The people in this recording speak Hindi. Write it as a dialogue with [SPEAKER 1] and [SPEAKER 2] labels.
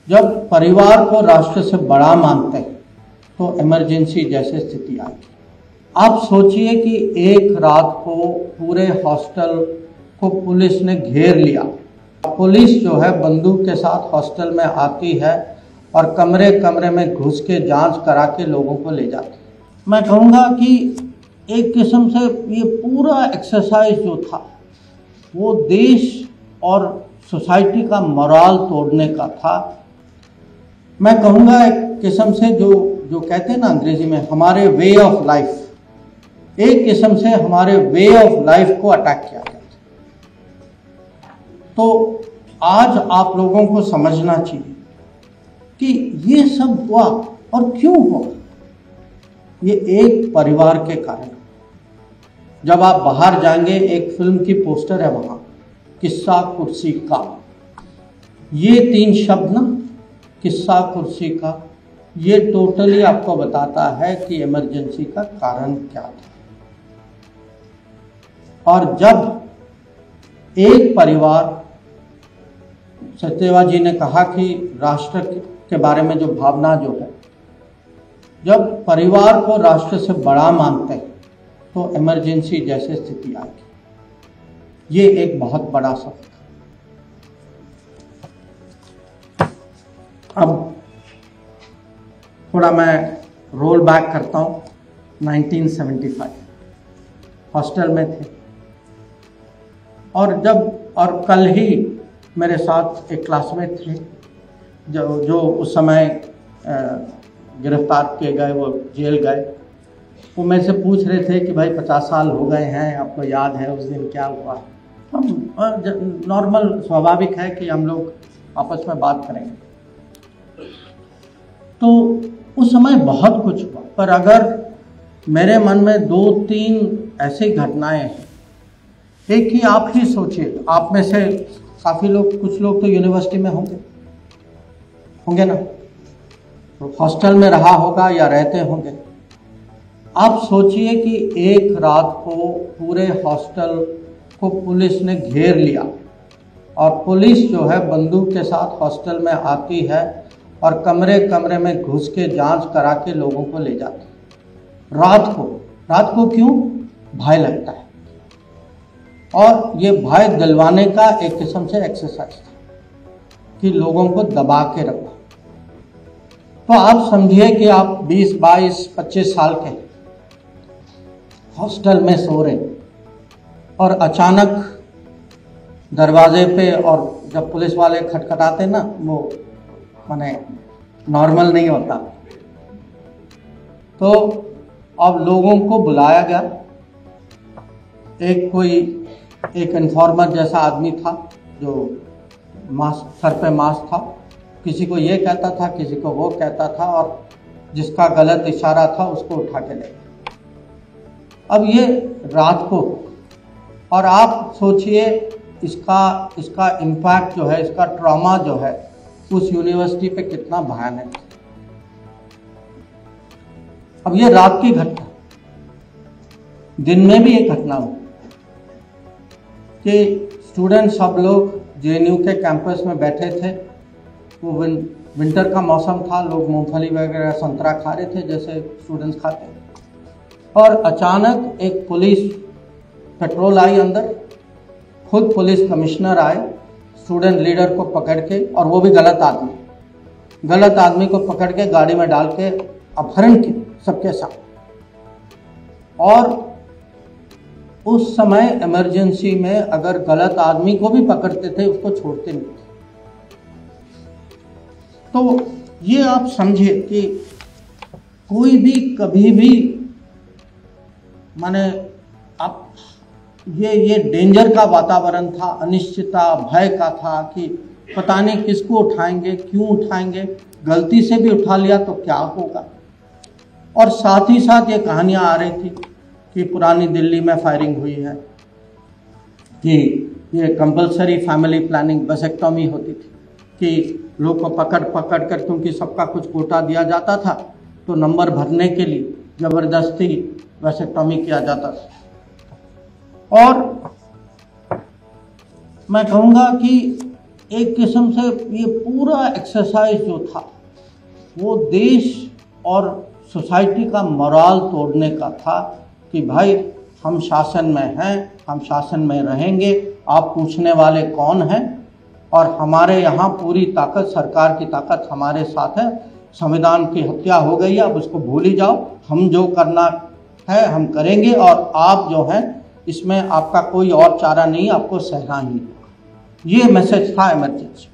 [SPEAKER 1] जब परिवार को राष्ट्र से बड़ा मानते हैं तो इमरजेंसी जैसे स्थिति आई। आप सोचिए कि एक रात को पूरे हॉस्टल को पुलिस ने घेर लिया। पुलिस जो है बंदूक के साथ हॉस्टल में आती है और कमरे कमरे में घुस के जांच करा के लोगों को ले जाती है। मैं कहूँगा कि एक किस्म से ये पूरा एक्सरसाइज जो था वो देश और सोसाइटी का मोराल तोड़ने का था। मैं कहूँगा एक किस्म से जो कहते हैं ना अंग्रेजी में हमारे वे ऑफ लाइफ, एक किस्म से हमारे वे ऑफ लाइफ को अटैक किया गया। तो आज आप लोगों को समझना चाहिए कि ये सब हुआ और क्यों हुआ। ये एक परिवार के कारण। जब आप बाहर जाएंगे, एक फिल्म की पोस्टर है वहां, किस्सा कुर्सी का। ये 3 शब्द ना, किस्सा कुर्सी का, ये टोटली आपको बताता है कि इमरजेंसी का कारण क्या था। और जब एक परिवार, सचदेवा जी ने कहा कि राष्ट्र के बारे में जो भावना जो है, जब परिवार को राष्ट्र से बड़ा मानते हैं तो इमरजेंसी जैसे स्थिति आएगी। ये एक बहुत बड़ा सबक। अब थोड़ा मैं रोल बैक करता हूँ। 1975 हॉस्टल में थे और कल ही मेरे साथ एक क्लासमेट थे जो उस समय गिरफ्तार किए गए, वो जेल गए। वो मेरे से पूछ रहे थे कि भाई 50 साल हो गए हैं, आपको याद है उस दिन क्या हुआ। हम नॉर्मल स्वाभाविक है कि हम लोग आपस में बात करेंगे। तो उस समय बहुत कुछ हुआ, पर अगर मेरे मन में 2-3 ऐसी घटनाएं हैं। एक ही आप ही सोचिए, आप में से काफ़ी लोग, कुछ लोग तो यूनिवर्सिटी में होंगे ना, तो हॉस्टल में रहा होगा या रहते होंगे। आप सोचिए कि एक रात को पूरे हॉस्टल को पुलिस ने घेर लिया और पुलिस जो है बंदूक के साथ हॉस्टल में आती है और कमरे कमरे में घुस के जांच करा के लोगों को ले जाती है। रात को क्यों? भय लगता है, और ये भय दिलवाने का एक किस्म से एक्सरसाइज था कि लोगों को दबा के रखो। तो आप समझिए कि आप 20, 22, 25 साल के हॉस्टल में सो रहे और अचानक दरवाजे पे, और जब पुलिस वाले खटखटाते ना, वो माने नॉर्मल नहीं होता। तो अब लोगों को बुलाया गया। एक इन्फॉर्मर जैसा आदमी था जो सर पे मास्क था, किसी को ये कहता था, किसी को वो कहता था, और जिसका गलत इशारा था उसको उठा के ले गया। अब ये रात को, और आप सोचिए इसका इम्पैक्ट जो है, इसका ट्रॉमा जो है उस यूनिवर्सिटी पे कितना भयानक है। अब ये रात की घटना, दिन में भी एक घटना हुई कि स्टूडेंट सब लोग जेएनयू के कैंपस में बैठे थे। वो विंटर का मौसम था, लोग मूंगफली वगैरह संतरा खा रहे थे जैसे स्टूडेंट्स खाते हैं। और अचानक एक पुलिस पेट्रोल आई अंदर, खुद पुलिस कमिश्नर आए स्टूडेंट लीडर को पकड़ के, और वो भी गलत आदमी को पकड़ के गाड़ी में डाल के अपहरण किया सबके साथ। और उस समय इमरजेंसी में अगर गलत आदमी को भी पकड़ते थे, उसको छोड़ते नहीं थे। तो ये आप समझिए कि कोई भी कभी भी, माने आप ये डेंजर का वातावरण था, अनिश्चितता, भय का था कि पता नहीं किसको उठाएंगे, क्यों उठाएंगे, गलती से भी उठा लिया तो क्या होगा। और साथ ही साथ ये कहानियां आ रही थी कि पुरानी दिल्ली में फायरिंग हुई है, कि ये कंपलसरी फैमिली प्लानिंग वैसेक्टॉमी होती थी कि लोग को पकड़ कर, क्योंकि सबका कुछ कोटा दिया जाता था, तो नंबर भरने के लिए ज़बरदस्ती वैसेक्टॉमी किया जाता था। और मैं कहूँगा कि एक किस्म से ये पूरा एक्सरसाइज जो था वो देश और सोसाइटी का मोराल तोड़ने का था कि भाई हम शासन में हैं, हम शासन में रहेंगे, आप पूछने वाले कौन हैं, और हमारे यहाँ पूरी ताकत, सरकार की ताकत हमारे साथ है। संविधान की हत्या हो गई है, अब उसको भूल ही जाओ, हम जो करना है हम करेंगे, और आप जो हैं इसमें आपका कोई और चारा नहीं, आपको सहना ही। ये मैसेज था इमरजेंसी।